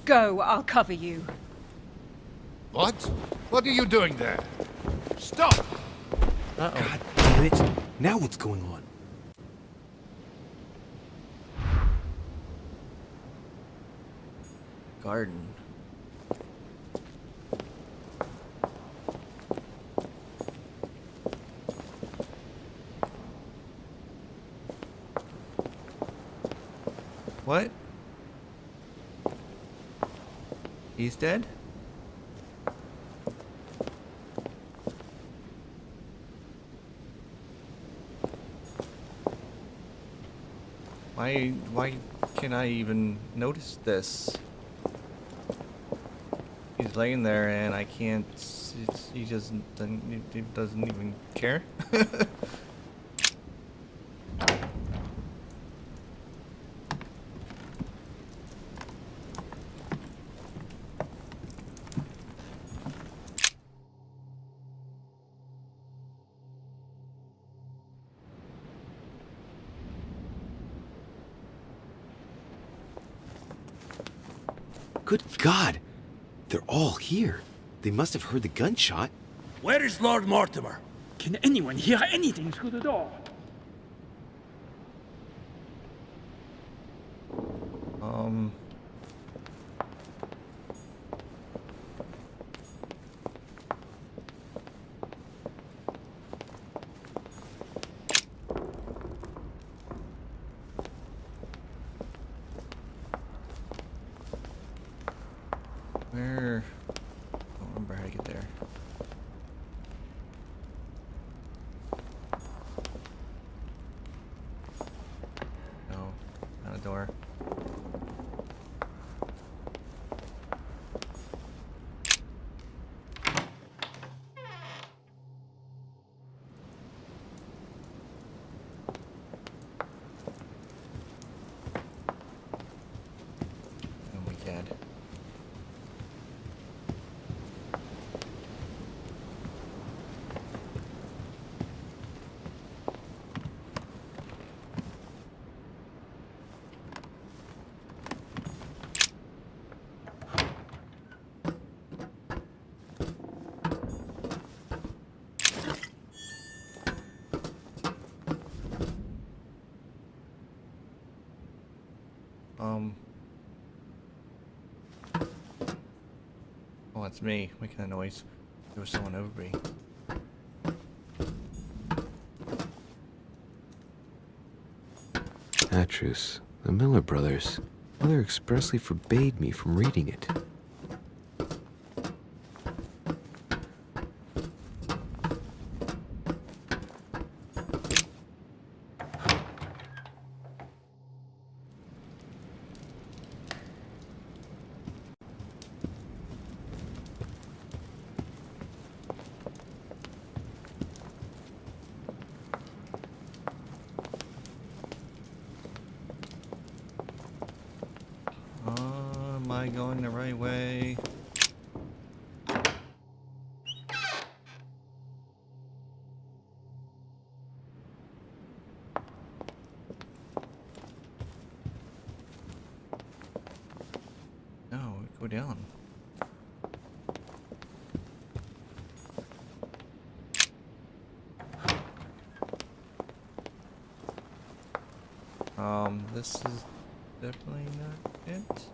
Go, I'll cover you. What? What are you doing there? Stop! Uh-oh. God damn it. Now what's going on? Garden. What? He's dead? Why can't I even notice this? He's laying there and I can't, he doesn't even care. Good God! They're all here. They must have heard the gunshot. Where is Lord Mortimer? Can anyone hear anything through the door? Where? I don't remember how to get there. No, not a door. Oh my God. Oh, it's me making that noise. There was someone over me. That truce. The Miller brothers. Mother expressly forbade me from reading it. Am I going the right way? No, go down. This is definitely not it.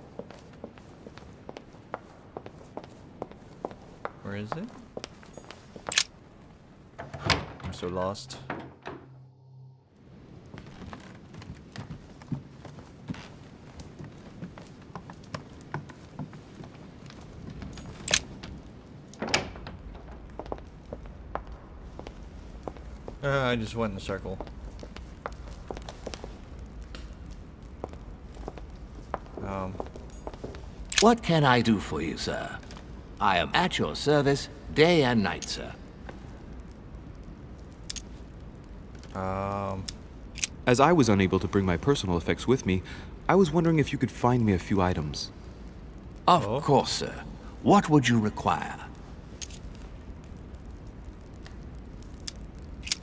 Where is it? I'm so lost. I just went in a circle. What can I do for you, sir? I am at your service day and night, sir. As I was unable to bring my personal effects with me, I was wondering if you could find me a few items. Of course, sir. What would you require?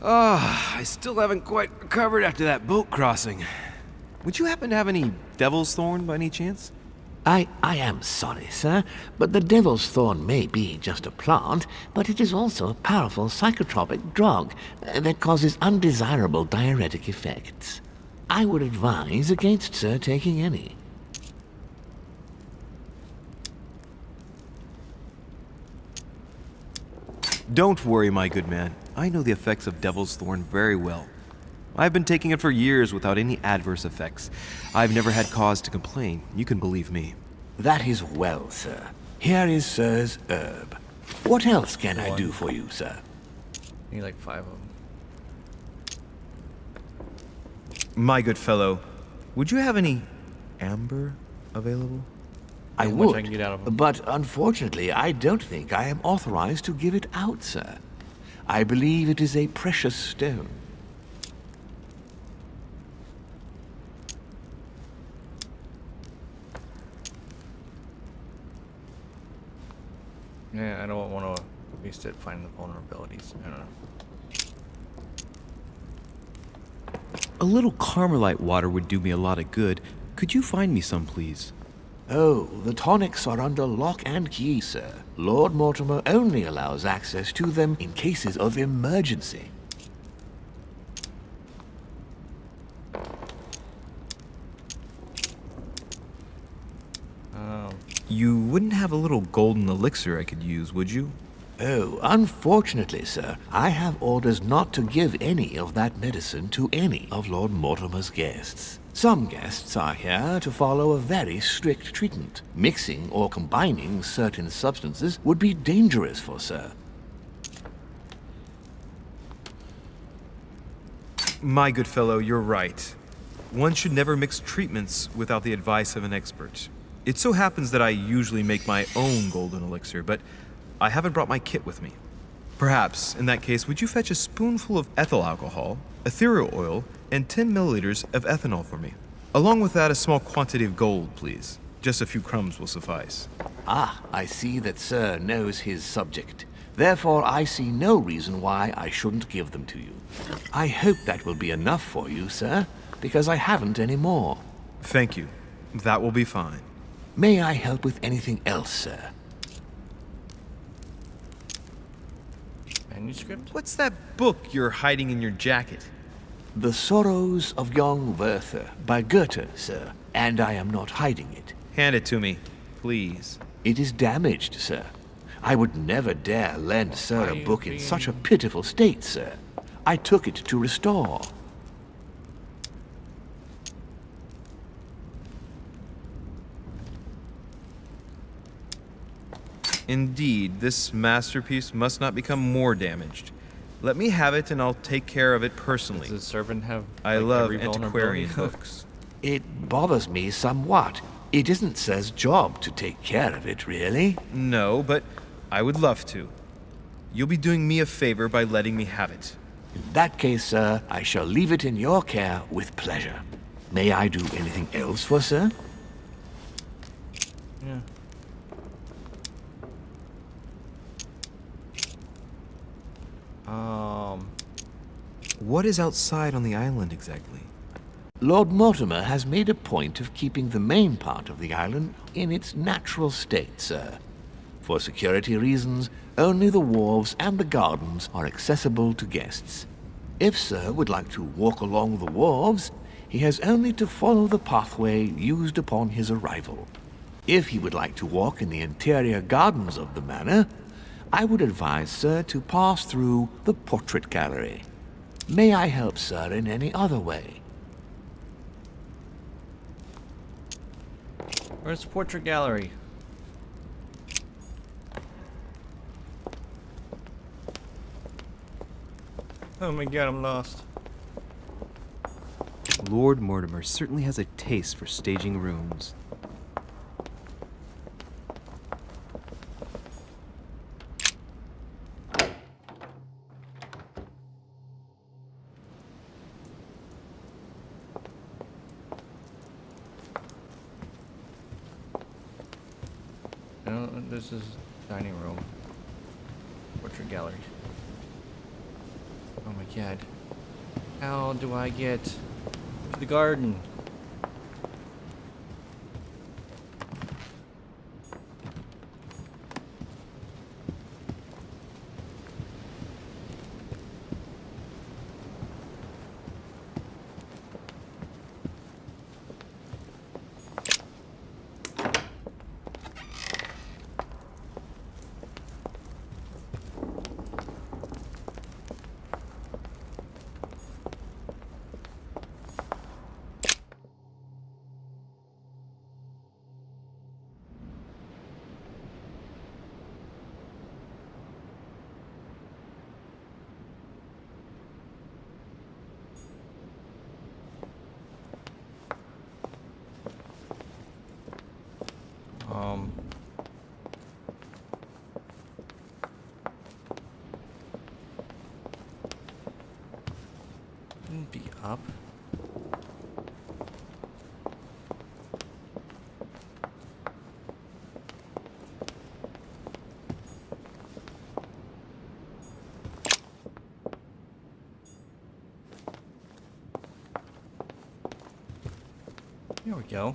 I still haven't quite recovered after that boat crossing. Would you happen to have any devil's thorn by any chance? I am sorry, sir, but the devil's thorn may be just a plant, but it is also a powerful psychotropic drug that causes undesirable diuretic effects. I would advise against sir taking any. Don't worry, my good man. I know the effects of Devil's Thorn very well. I've been taking it for years without any adverse effects. I've never had cause to complain, you can believe me. That is well, sir. Here is sir's herb. What else can I do for you, sir? I need like 5 of them. My good fellow, would you have any amber available? I As much would, I can get out of 'em. but unfortunately I don't think I am authorized to give it out, sir. I believe it is a precious stone. Yeah, I don't want to waste it finding the vulnerabilities. I don't know. A little Carmelite water would do me a lot of good. Could you find me some, please? Oh, the tonics are under lock and key, sir. Lord Mortimer only allows access to them in cases of emergency. You wouldn't have a little golden elixir I could use, would you? Oh, unfortunately, sir, I have orders not to give any of that medicine to any of Lord Mortimer's guests. Some guests are here to follow a very strict treatment. Mixing or combining certain substances would be dangerous for sir. My good fellow, you're right. One should never mix treatments without the advice of an expert. It so happens that I usually make my own golden elixir, but I haven't brought my kit with me. Perhaps, in that case, would you fetch a spoonful of ethyl alcohol, ethereal oil, and 10 milliliters of ethanol for me? Along with that, a small quantity of gold, please. Just a few crumbs will suffice. Ah, I see that sir knows his subject. Therefore, I see no reason why I shouldn't give them to you. I hope that will be enough for you, sir, because I haven't any more. Thank you. That will be fine. May I help with anything else, sir? Manuscript? What's that book you're hiding in your jacket? The Sorrows of Young Werther by Goethe, sir, and I am not hiding it. Hand it to me, please. It is damaged, sir. I would never dare lend sir a book in such a pitiful state, sir. I took it to restore. Indeed, this masterpiece must not become more damaged. Let me have it and I'll take care of it personally. Does the servant have I like, love every antiquarian vulnerability? books. It bothers me somewhat. It isn't sir's job to take care of it, really. No, but I would love to. You'll be doing me a favor by letting me have it. In that case, sir, I shall leave it in your care with pleasure. May I do anything else for sir? Yeah. What is outside on the island exactly? Lord Mortimer has made a point of keeping the main part of the island in its natural state, sir. For security reasons, only the wharves and the gardens are accessible to guests. If sir would like to walk along the wharves, he has only to follow the pathway used upon his arrival. If he would like to walk in the interior gardens of the manor, I would advise sir to pass through the portrait gallery. May I help sir in any other way? Where's the portrait gallery? Oh my god, I'm lost. Lord Mortimer certainly has a taste for staging rooms. No, this is dining room. Portrait gallery. Oh my god. How do I get to the garden? Be up. There we go.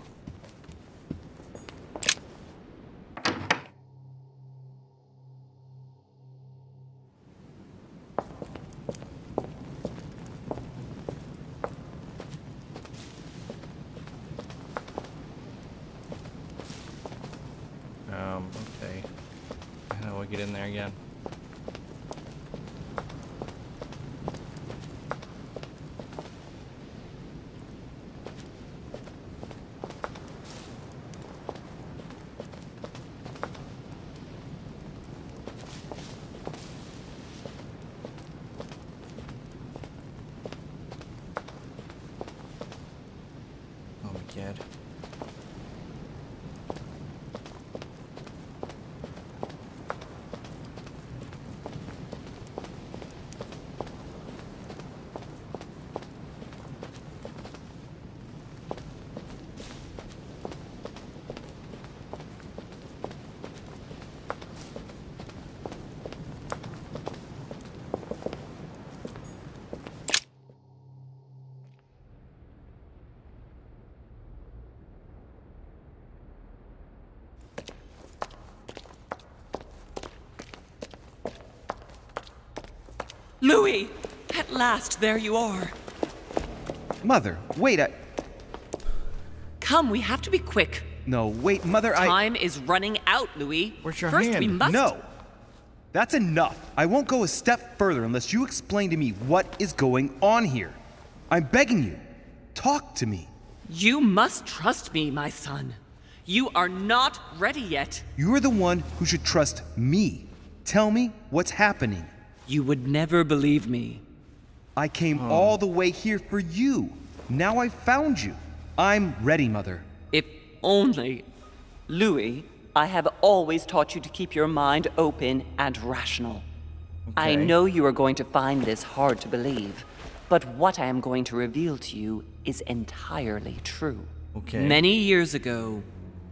Okay. How do I get in there again? Oh my God. Louis! At last, there you are. Mother, wait, Come, we have to be quick. No, wait, Mother, Time is running out, Louis. Where's your First, we hand? must... No! That's enough. I won't go a step further unless you explain to me what is going on here. I'm begging you. Talk to me. You must trust me, my son. You are not ready yet. You're the one who should trust me. Tell me what's happening. You would never believe me. I came all the way here for you. Now I've found you. I'm ready, Mother. If only... Louis, I have always taught you to keep your mind open and rational. I Okay. know you are going to find this hard to believe, but what I am going to reveal to you is entirely true. Okay. Many years ago,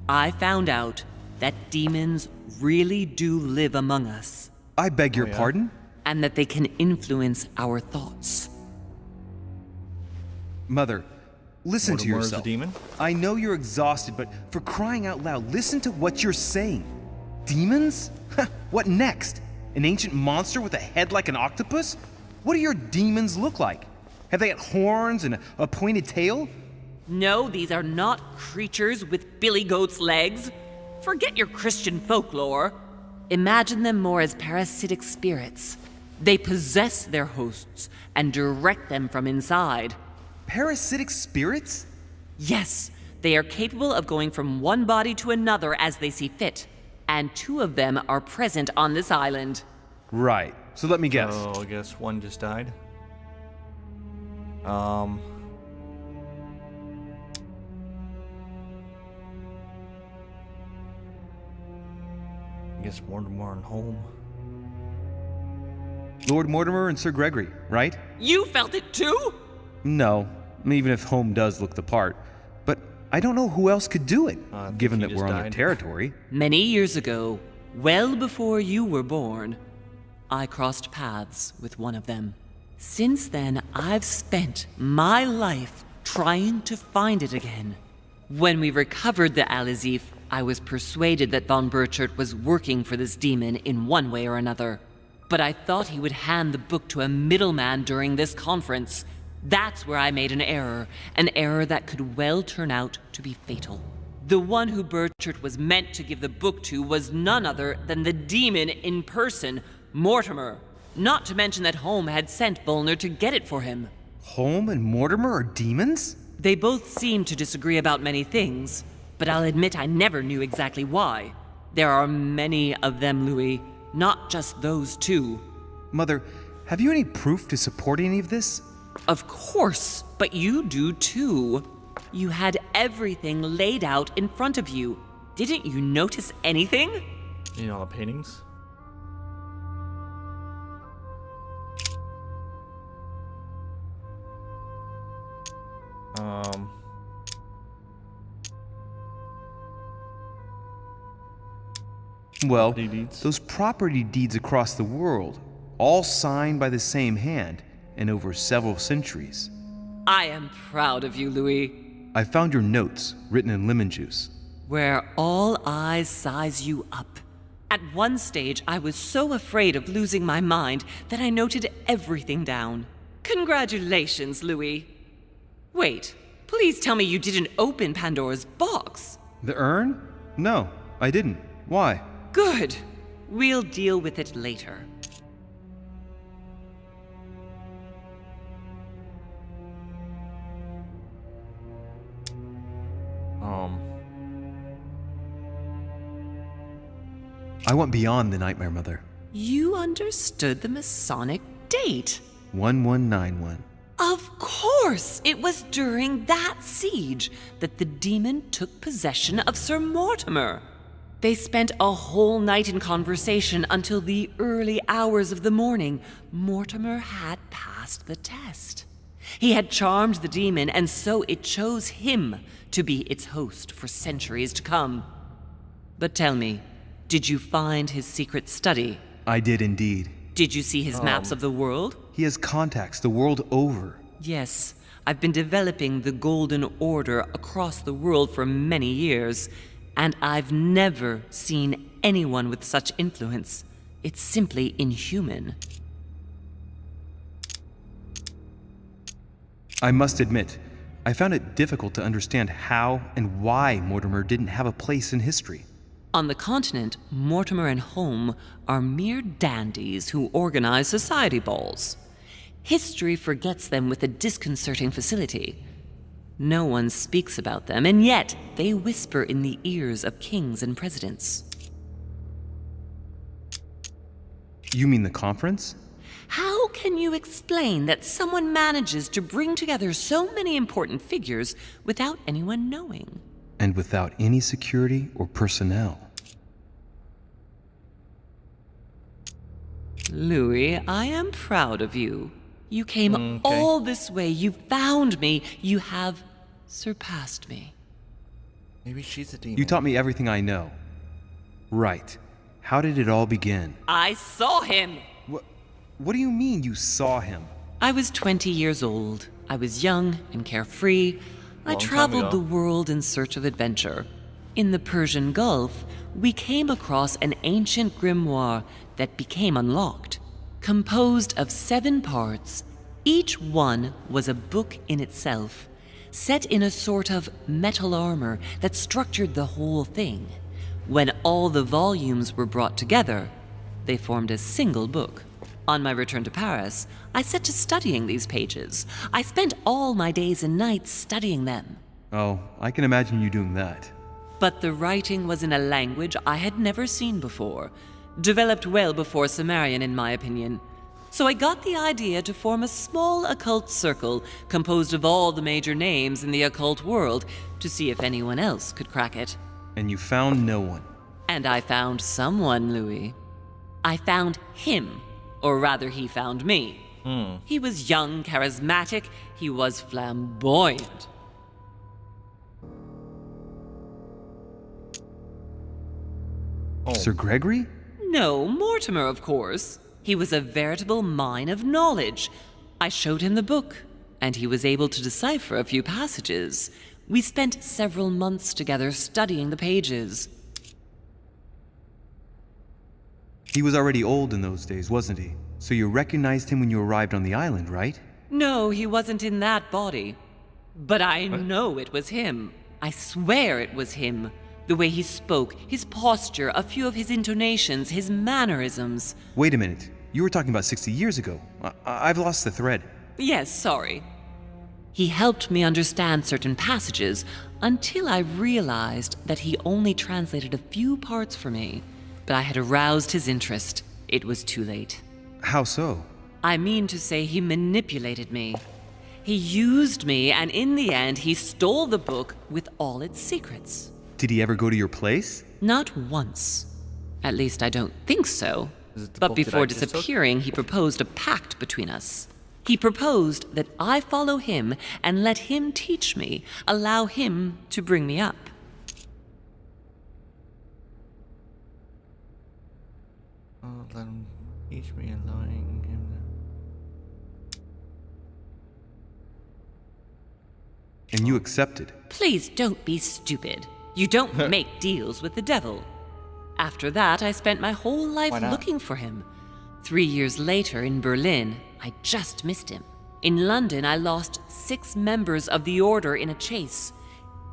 I found out that demons really do live among us, I beg your yeah? pardon? and that they can influence our thoughts. Mother, listen to Mortimer is a yourself. demon? I know you're exhausted, but for crying out loud, listen to what you're saying. Demons? What next? An ancient monster with a head like an octopus? What do your demons look like? Have they got horns and a pointed tail? No, these are not creatures with billy goat's legs. Forget your Christian folklore. Imagine them more as parasitic spirits. They possess their hosts and direct them from inside. Parasitic spirits? Yes, they are capable of going from one body to another as they see fit, and 2 of them are present on this island. Right. So let me guess. Oh, I guess one just died. I guess Mortimer and Home. Lord Mortimer and Sir Gregory, right? You felt it too? No, even if Home does look the part. But I don't know who else could do it, I think given he that just we're on their died. territory. Many years ago, well before you were born, I crossed paths with one of them. Since then, I've spent my life trying to find it again. When we recovered the Alizif, I was persuaded that von Burchard was working for this demon in one way or another. But I thought he would hand the book to a middleman during this conference. That's where I made an error that could well turn out to be fatal. The one who Burchard was meant to give the book to was none other than the demon in person, Mortimer. Not to mention that Home had sent Volner to get it for him. Home and Mortimer are demons? They both seemed to disagree about many things, but I'll admit I never knew exactly why. There are many of them, Louis, not just those 2. Mother, have you any proof to support any of this? Of course, but you do too. You had everything laid out in front of you. Didn't you notice anything? You know, the paintings? Well, Property deeds. those property deeds across the world, all signed by the same hand and over several centuries. I am proud of you, Louis. I found your notes written in lemon juice. Where all eyes size you up. At one stage, I was so afraid of losing my mind that I noted everything down. Congratulations, Louis. Wait, please tell me you didn't open Pandora's box. The urn? No, I didn't. Why? Good. We'll deal with it later. I went beyond the Nightmare Mother. You understood the Masonic date. 1191. Of course! It was during that siege that the demon took possession of Sir Mortimer. They spent a whole night in conversation until the early hours of the morning. Mortimer had passed the test. He had charmed the demon, and so it chose him to be its host for centuries to come. But tell me, did you find his secret study? I did indeed. Did you see his maps of the world? He has contacts the world over. Yes, I've been developing the Golden Order across the world for many years, and I've never seen anyone with such influence. It's simply inhuman. I must admit, I found it difficult to understand how and why Mortimer didn't have a place in history. On the continent, Mortimer and Holm are mere dandies who organize society balls. History forgets them with a disconcerting facility. No one speaks about them, and yet they whisper in the ears of kings and presidents. You mean the conference? How can you explain that someone manages to bring together so many important figures without anyone knowing? And without any security or personnel. Louis, I am proud of you. You came all this way. You found me. You have surpassed me. Maybe she's a demon. You taught me everything I know. Right. How did it all begin? I saw him. What do you mean you saw him? I was 20 years old. I was young and carefree. I Long time traveled ago. the world in search of adventure. In the Persian Gulf, we came across an ancient grimoire that became unlocked. Composed of 7 parts, each one was a book in itself, set in a sort of metal armor that structured the whole thing. When all the volumes were brought together, they formed a single book. On my return to Paris, I set to studying these pages. I spent all my days and nights studying them. Oh, I can imagine you doing that. But the writing was in a language I had never seen before, developed well before Sumerian, in my opinion. So I got the idea to form a small occult circle composed of all the major names in the occult world to see if anyone else could crack it. And you found no one. And I found someone, Louis. I found him, or rather he found me. He was young, charismatic, he was flamboyant. Sir Gregory? No, Mortimer, of course. He was a veritable mine of knowledge. I showed him the book, and he was able to decipher a few passages. We spent several months together studying the pages. He was already old in those days, wasn't he? So you recognized him when you arrived on the island, right? No, he wasn't in that body. But I know it was him. I swear it was him. The way he spoke, his posture, a few of his intonations, his mannerisms. Wait a minute. You were talking about 60 years ago. I've lost the thread. Yes, sorry. He helped me understand certain passages until I realized that he only translated a few parts for me. But I had aroused his interest. It was too late. How so? I mean to say he manipulated me. He used me, and in the end, he stole the book with all its secrets. Did he ever go to your place? Not once. At least I don't think so. Is it the But book that before I just took? disappearing, he proposed a pact between us. He proposed that I follow him and let him teach me, allow him to bring me up. Oh, let him teach me allowing him And you accepted. Please don't be stupid. You don't make deals with the devil. After that, I spent my whole life Why not? looking for him. 3 years later in Berlin, I just missed him. In London, I lost 6 members of the order in a chase.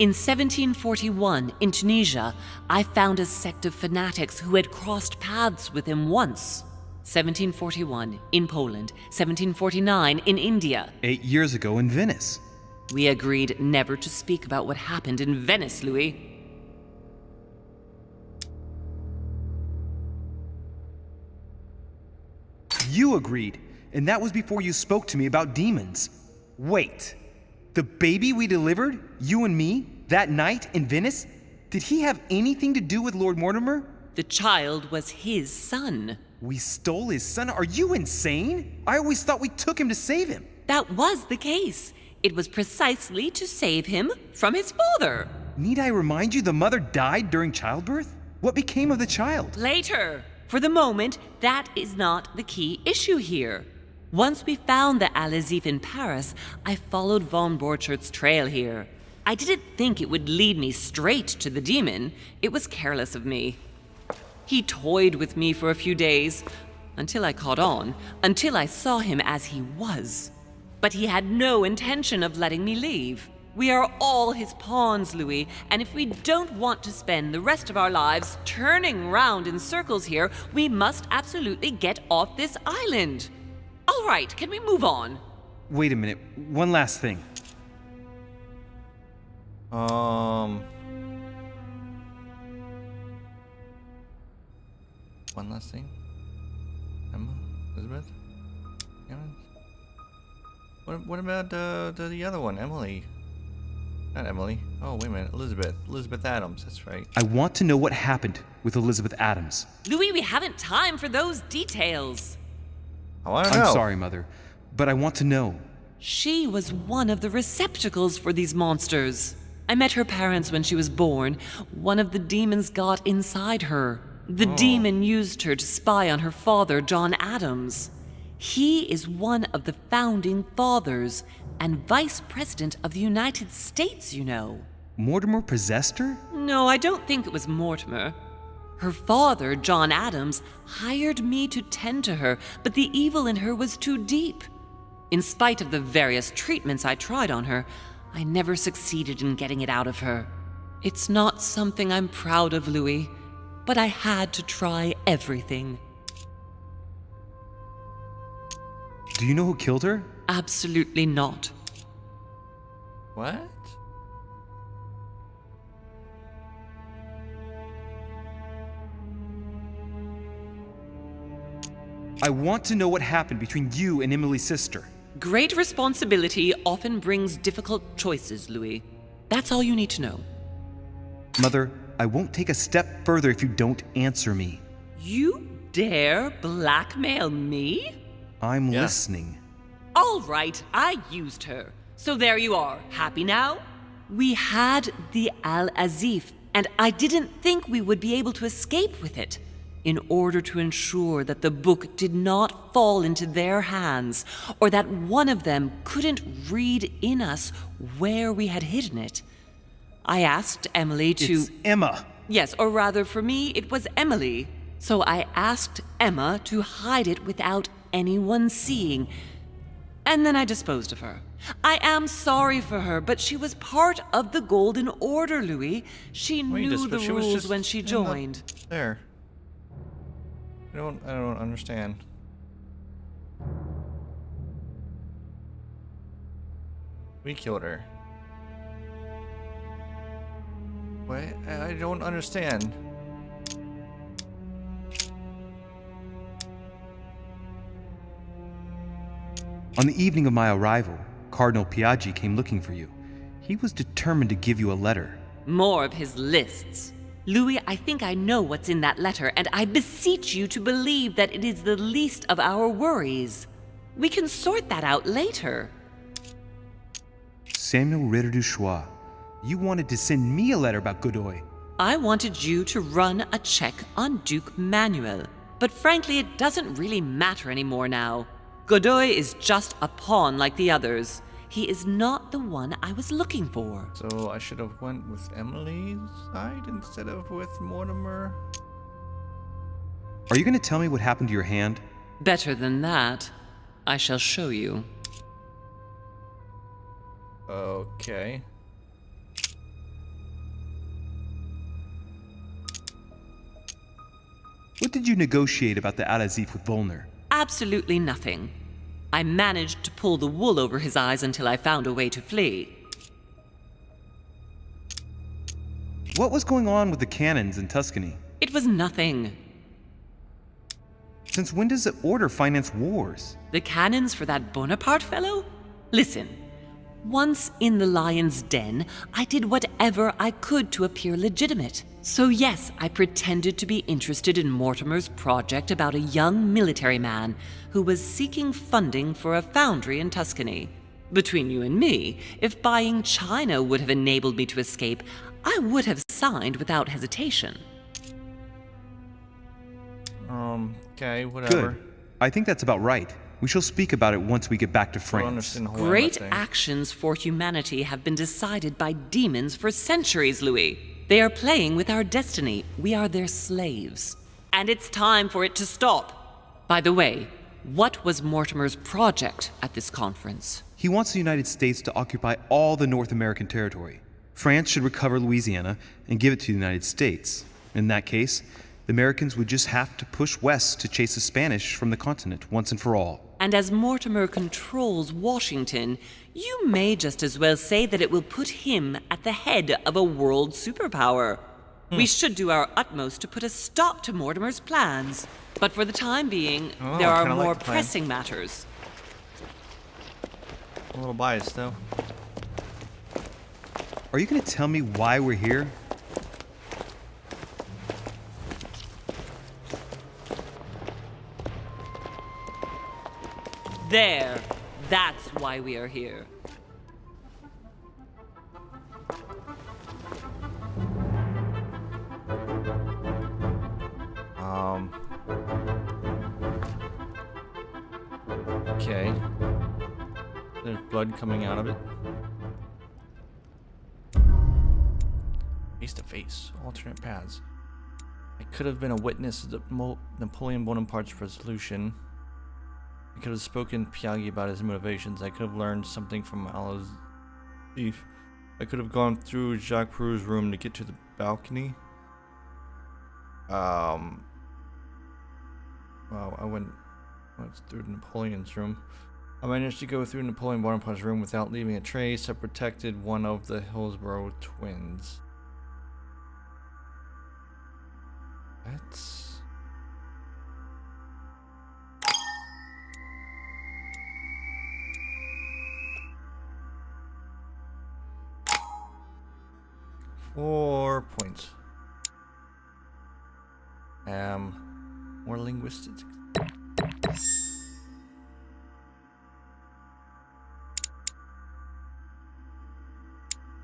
In 1741, in Tunisia, I found a sect of fanatics who had crossed paths with him once. 1741, in Poland. 1749, in India. 8 years ago in Venice. We agreed never to speak about what happened in Venice, Louis. You agreed, and that was before you spoke to me about demons. Wait, the baby we delivered, you and me, that night in Venice, did he have anything to do with Lord Mortimer? The child was his son. We stole his son? Are you insane? I always thought we took him to save him. That was the case. It was precisely to save him from his father. Need I remind you the mother died during childbirth? What became of the child? Later. For the moment, that is not the key issue here. Once we found the Al-Azif in Paris, I followed von Borchert's trail here. I didn't think it would lead me straight to the demon. It was careless of me. He toyed with me for a few days, until I caught on, until I saw him as he was. But he had no intention of letting me leave. We are all his pawns, Louis, and if we don't want to spend the rest of our lives turning round in circles here, we must absolutely get off this island. All right, can we move on? Wait a minute, one last thing. One last thing. Emma? Elizabeth? Emma? What about the other one? Emily? Not Emily. Oh, wait a minute. Elizabeth. Elizabeth Adams. That's right. I want to know what happened with Elizabeth Adams. Louis, we haven't time for those details. I want to know. I'm sorry, Mother, but I want to know. She was one of the receptacles for these monsters. I met her parents when she was born. One of the demons got inside her. The demon used her to spy on her father, John Adams. He is one of the founding fathers and vice president of the United States, you know. Mortimer possessed her? No, I don't think it was Mortimer. Her father, John Adams, hired me to tend to her, but the evil in her was too deep. In spite of the various treatments I tried on her, I never succeeded in getting it out of her. It's not something I'm proud of, Louis, but I had to try everything. Do you know who killed her? Absolutely not. What? I want to know what happened between you and Emily's sister. Great responsibility often brings difficult choices, Louis. That's all you need to know. Mother, I won't take a step further if you don't answer me. You dare blackmail me? I'm Yeah. listening. All right, I used her. So there you are. Happy now? We had the Al-Azif, and I didn't think we would be able to escape with it. In order to ensure that the book did not fall into their hands, or that one of them couldn't read in us where we had hidden it, I asked Emily to... It's Emma. Yes, or rather for me, it was Emily. So I asked Emma to hide it without anyone seeing. And then I disposed of her. I am sorry for her, but she was part of the Golden Order, Louis. She knew the rules when she joined. There. I don't understand. We killed her. Wait, I don't understand. On the evening of my arrival, Cardinal Piaggi came looking for you. He was determined to give you a letter. More of his lists. Louis, I think I know what's in that letter, and I beseech you to believe that it is the least of our worries. We can sort that out later. Samuel Ritter du Choix, you wanted to send me a letter about Godoy. I wanted you to run a check on Duke Manuel, but frankly, it doesn't really matter anymore now. Godoy is just a pawn like the others. He is not the one I was looking for. So I should have went with Emily's side instead of with Mortimer. Are you going to tell me what happened to your hand? Better than that, I shall show you. Okay. What did you negotiate about the Al-Azif with Volner? Absolutely nothing. I managed to pull the wool over his eyes until I found a way to flee. What was going on with the cannons in Tuscany? It was nothing. Since when does the Order finance wars? The cannons for that Bonaparte fellow? Listen, once in the lion's den, I did whatever I could to appear legitimate. So yes, I pretended to be interested in Mortimer's project about a young military man who was seeking funding for a foundry in Tuscany. Between you and me, if buying China would have enabled me to escape, I would have signed without hesitation. Okay, whatever. Good. I think that's about right. We shall speak about it once we get back to I don't France. understand the whole Great Emma thing. actions for humanity have been decided by demons for centuries, Louis. They are playing with our destiny. We are their slaves. And it's time for it to stop. By the way, what was Mortimer's project at this conference? He wants the United States to occupy all the North American territory. France should recover Louisiana and give it to the United States. In that case, the Americans would just have to push west to chase the Spanish from the continent once and for all. And as Mortimer controls Washington, you may just as well say that it will put him at the head of a world superpower. We should do our utmost to put a stop to Mortimer's plans. But for the time being, there are kinda like more the plan. pressing matters. A little biased though. Are you going to tell me why we're here? There. That's why we are here. Okay. There's blood coming out of it. Face to face. Alternate paths. I could have been a witness to Napoleon Bonaparte's resolution. I could have spoken to Piaghi about his motivations. I could have learned something from Al-Azif. I could have gone through Jacques Perou's room to get to the balcony. Well, I went through Napoleon's room. I managed to go through Napoleon Bonaparte's room without leaving a trace. I protected one of the Hillsborough twins. That's... .4 points. More linguistics.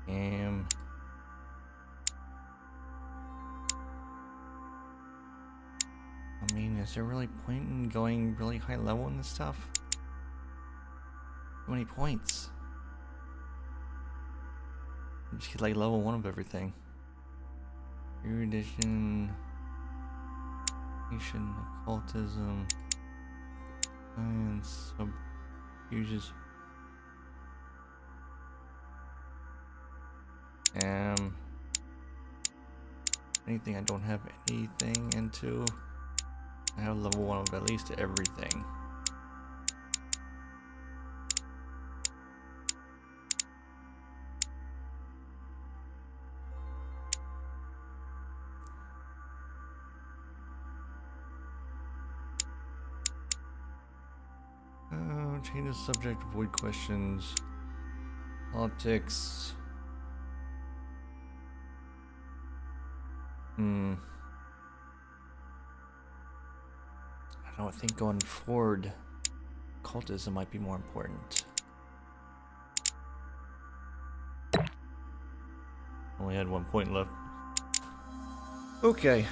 I mean, is there really point in going really high level in this stuff? How many points? Just get like level 1 of everything. Erudition, occultism, science, subfuges. Anything I don't have anything into. I have level 1 of at least everything. Change the subject, avoid questions. Politics. I don't think going forward, cultism might be more important. Only had 1 point left. Okay.